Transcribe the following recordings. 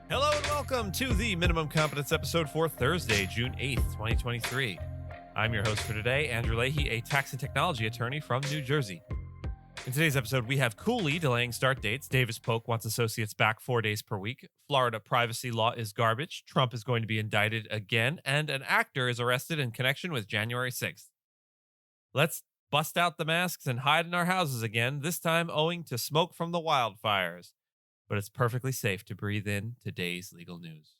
Hello and welcome to the Minimum Competence episode for Thursday, June 8th, 2023. I'm your host for today, Andrew Leahy, a tax and technology attorney from New Jersey. In today's episode, we have Cooley delaying start dates, Davis Polk wants associates back 4 days per week, Florida privacy law is garbage, Trump is going to be indicted again, and an actor is arrested in connection with January 6th. Let's bust out the masks and hide in our houses again, this time owing to smoke from the wildfires. But it's perfectly safe to breathe in today's legal news.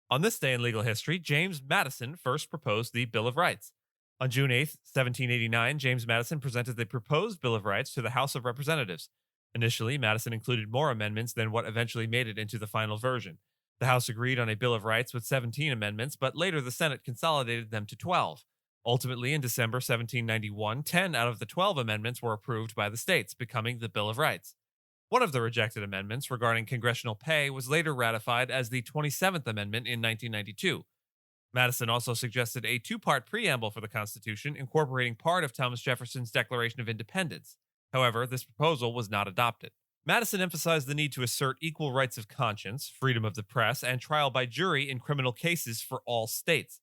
On this day in legal history, James Madison first proposed the Bill of Rights. On June 8th, 1789, James Madison presented the proposed Bill of Rights to the House of Representatives. Initially, Madison included more amendments than what eventually made it into the final version. The House agreed on a Bill of Rights with 17 amendments, but later the Senate consolidated them to 12. Ultimately, in December 1791, 10 out of the 12 amendments were approved by the states, becoming the Bill of Rights. One of the rejected amendments regarding congressional pay was later ratified as the 27th Amendment in 1992. Madison also suggested a two-part preamble for the Constitution, incorporating part of Thomas Jefferson's Declaration of Independence. However, this proposal was not adopted. Madison emphasized the need to assert equal rights of conscience, freedom of the press, and trial by jury in criminal cases for all states.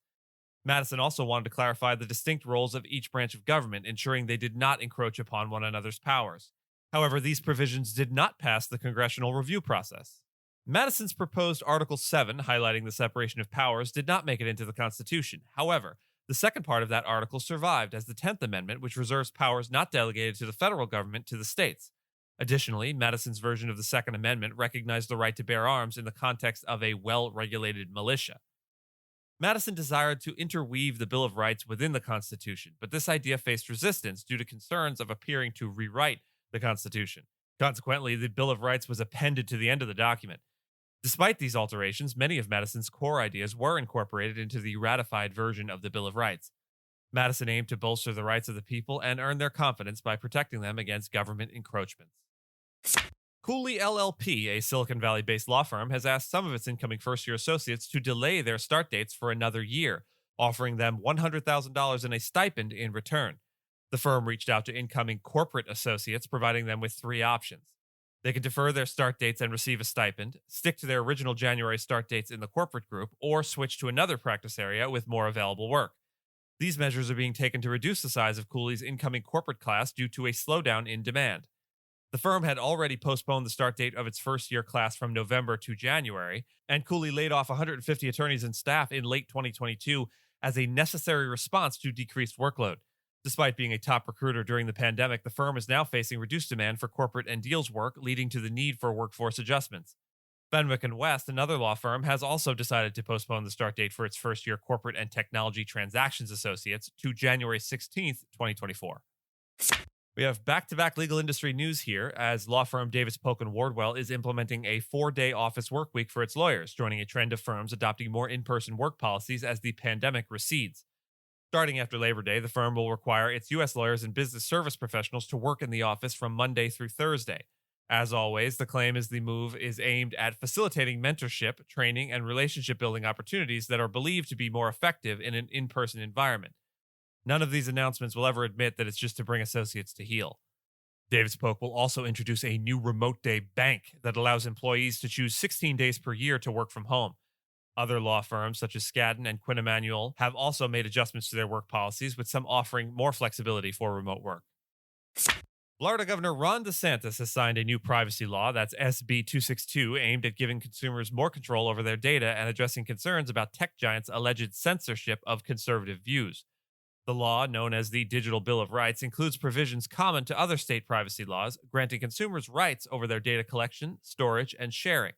Madison also wanted to clarify the distinct roles of each branch of government, ensuring they did not encroach upon one another's powers. However, these provisions did not pass the congressional review process. Madison's proposed Article 7, highlighting the separation of powers, did not make it into the Constitution. However, the second part of that article survived as the 10th Amendment, which reserves powers not delegated to the federal government to the states. Additionally, Madison's version of the Second Amendment recognized the right to bear arms in the context of a well-regulated militia. Madison desired to interweave the Bill of Rights within the Constitution, but this idea faced resistance due to concerns of appearing to rewrite the Constitution. Consequently, the Bill of Rights was appended to the end of the document. Despite these alterations, many of Madison's core ideas were incorporated into the ratified version of the Bill of Rights. Madison aimed to bolster the rights of the people and earn their confidence by protecting them against government encroachments. Cooley LLP, a Silicon Valley-based law firm, has asked some of its incoming first-year associates to delay their start dates for another year, offering them $100,000 in a stipend in return. The firm reached out to incoming corporate associates, providing them with three options. They can defer their start dates and receive a stipend, stick to their original January start dates in the corporate group, or switch to another practice area with more available work. These measures are being taken to reduce the size of Cooley's incoming corporate class due to a slowdown in demand. The firm had already postponed the start date of its first-year class from November to January, and Cooley laid off 150 attorneys and staff in late 2022 as a necessary response to decreased workload. Despite being a top recruiter during the pandemic, the firm is now facing reduced demand for corporate and deals work, leading to the need for workforce adjustments. Fenwick & West, another law firm, has also decided to postpone the start date for its first-year corporate and technology transactions associates to January 16th, 2024. We have back-to-back legal industry news here, as law firm Davis Polk & Wardwell is implementing a 4-day office work week for its lawyers, joining a trend of firms adopting more in-person work policies as the pandemic recedes. Starting after Labor Day, the firm will require its U.S. lawyers and business service professionals to work in the office from Monday through Thursday. As always, the claim is the move is aimed at facilitating mentorship, training, and relationship-building opportunities that are believed to be more effective in an in-person environment. None of these announcements will ever admit that it's just to bring associates to heel. Davis Polk will also introduce a new remote day bank that allows employees to choose 16 days per year to work from home. Other law firms, such as Skadden and Quinn Emanuel, have also made adjustments to their work policies, with some offering more flexibility for remote work. Florida Governor Ron DeSantis has signed a new privacy law, that's SB 262, aimed at giving consumers more control over their data and addressing concerns about tech giants' alleged censorship of conservative views. The law, known as the Digital Bill of Rights, includes provisions common to other state privacy laws, granting consumers rights over their data collection, storage, and sharing.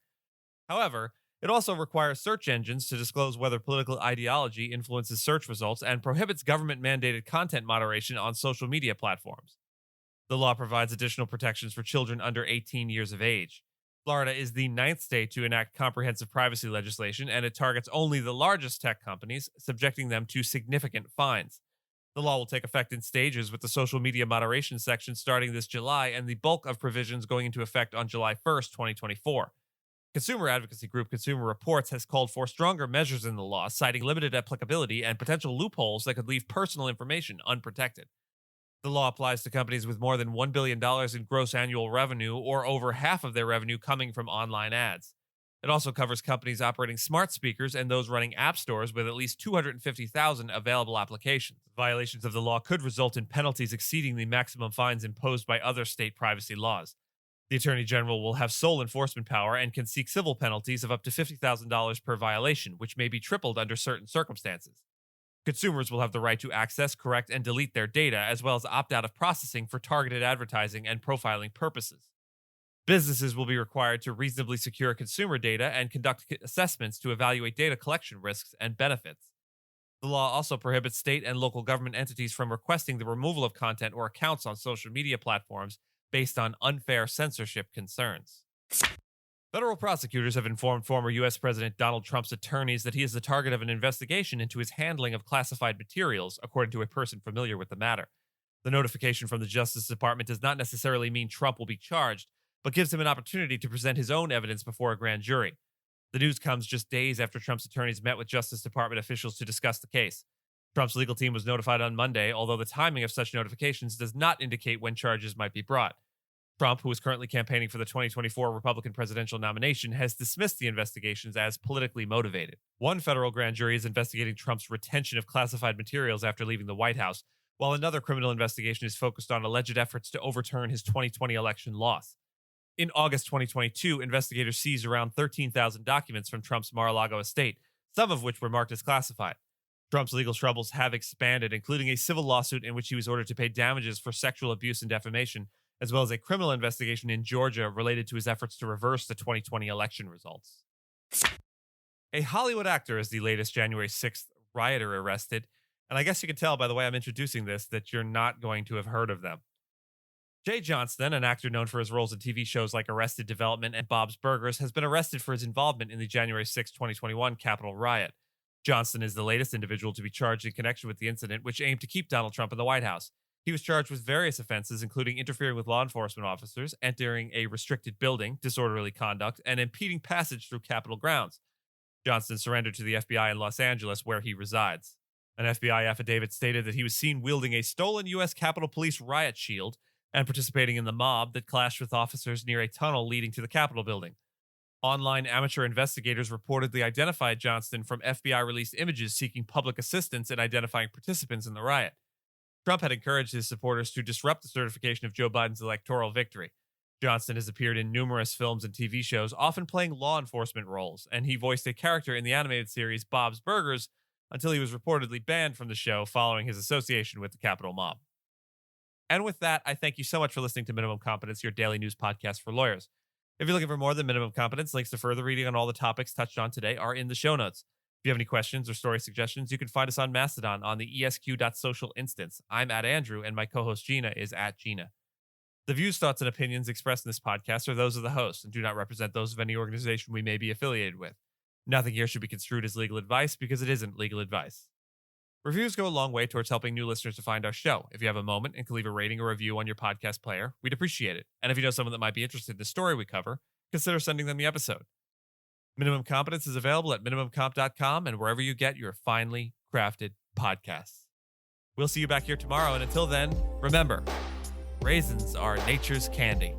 However, it also requires search engines to disclose whether political ideology influences search results and prohibits government-mandated content moderation on social media platforms. The law provides additional protections for children under 18 years of age. Florida is the 9th state to enact comprehensive privacy legislation, and it targets only the largest tech companies, subjecting them to significant fines. The law will take effect in stages, with the social media moderation section starting this July and the bulk of provisions going into effect on July 1st, 2024. Consumer advocacy group Consumer Reports has called for stronger measures in the law, citing limited applicability and potential loopholes that could leave personal information unprotected. The law applies to companies with more than $1 billion in gross annual revenue, or over half of their revenue coming from online ads. It also covers companies operating smart speakers and those running app stores with at least 250,000 available applications. Violations of the law could result in penalties exceeding the maximum fines imposed by other state privacy laws. The Attorney General will have sole enforcement power and can seek civil penalties of up to $50,000 per violation, which may be tripled under certain circumstances. Consumers will have the right to access, correct, and delete their data, as well as opt out of processing for targeted advertising and profiling purposes. Businesses will be required to reasonably secure consumer data and conduct assessments to evaluate data collection risks and benefits. The law also prohibits state and local government entities from requesting the removal of content or accounts on social media platforms based on unfair censorship concerns. Federal prosecutors have informed former U.S. President Donald Trump's attorneys that he is the target of an investigation into his handling of classified materials, according to a person familiar with the matter. The notification from the Justice Department does not necessarily mean Trump will be charged, but gives him an opportunity to present his own evidence before a grand jury. The news comes just days after Trump's attorneys met with Justice Department officials to discuss the case. Trump's legal team was notified on Monday, although the timing of such notifications does not indicate when charges might be brought. Trump, who is currently campaigning for the 2024 Republican presidential nomination, has dismissed the investigations as politically motivated. One federal grand jury is investigating Trump's retention of classified materials after leaving the White House, while another criminal investigation is focused on alleged efforts to overturn his 2020 election loss. In August 2022, investigators seized around 13,000 documents from Trump's Mar-a-Lago estate, some of which were marked as classified. Trump's legal troubles have expanded, including a civil lawsuit in which he was ordered to pay damages for sexual abuse and defamation, as well as a criminal investigation in Georgia related to his efforts to reverse the 2020 election results. A Hollywood actor is the latest January 6th rioter arrested, and I guess you can tell by the way I'm introducing this that you're not going to have heard of them. Jay Johnston, an actor known for his roles in TV shows like Arrested Development and Bob's Burgers, has been arrested for his involvement in the January 6, 2021 Capitol riot. Johnston is the latest individual to be charged in connection with the incident, which aimed to keep Donald Trump in the White House. He was charged with various offenses, including interfering with law enforcement officers, entering a restricted building, disorderly conduct, and impeding passage through Capitol grounds. Johnston surrendered to the FBI in Los Angeles, where he resides. An FBI affidavit stated that he was seen wielding a stolen U.S. Capitol Police riot shield and participating in the mob that clashed with officers near a tunnel leading to the Capitol building. Online amateur investigators reportedly identified Johnston from FBI-released images seeking public assistance in identifying participants in the riot. Trump had encouraged his supporters to disrupt the certification of Joe Biden's electoral victory. Johnston has appeared in numerous films and TV shows, often playing law enforcement roles, and he voiced a character in the animated series Bob's Burgers until he was reportedly banned from the show following his association with the Capitol mob. And with that, I thank you so much for listening to Minimum Competence, your daily news podcast for lawyers. If you're looking for more than Minimum Competence, links to further reading on all the topics touched on today are in the show notes. If you have any questions or story suggestions, you can find us on Mastodon on the esq.social instance. I'm at Andrew, and my co-host Gina is at Gina. The views, thoughts, and opinions expressed in this podcast are those of the host and do not represent those of any organization we may be affiliated with. Nothing here should be construed as legal advice because it isn't legal advice. Reviews go a long way towards helping new listeners to find our show. If you have a moment and can leave a rating or review on your podcast player, we'd appreciate it. And if you know someone that might be interested in the story we cover, consider sending them the episode. Minimum Competence is available at minimumcomp.com and wherever you get your finely crafted podcasts. We'll see you back here tomorrow, and until then, remember, raisins are nature's candy.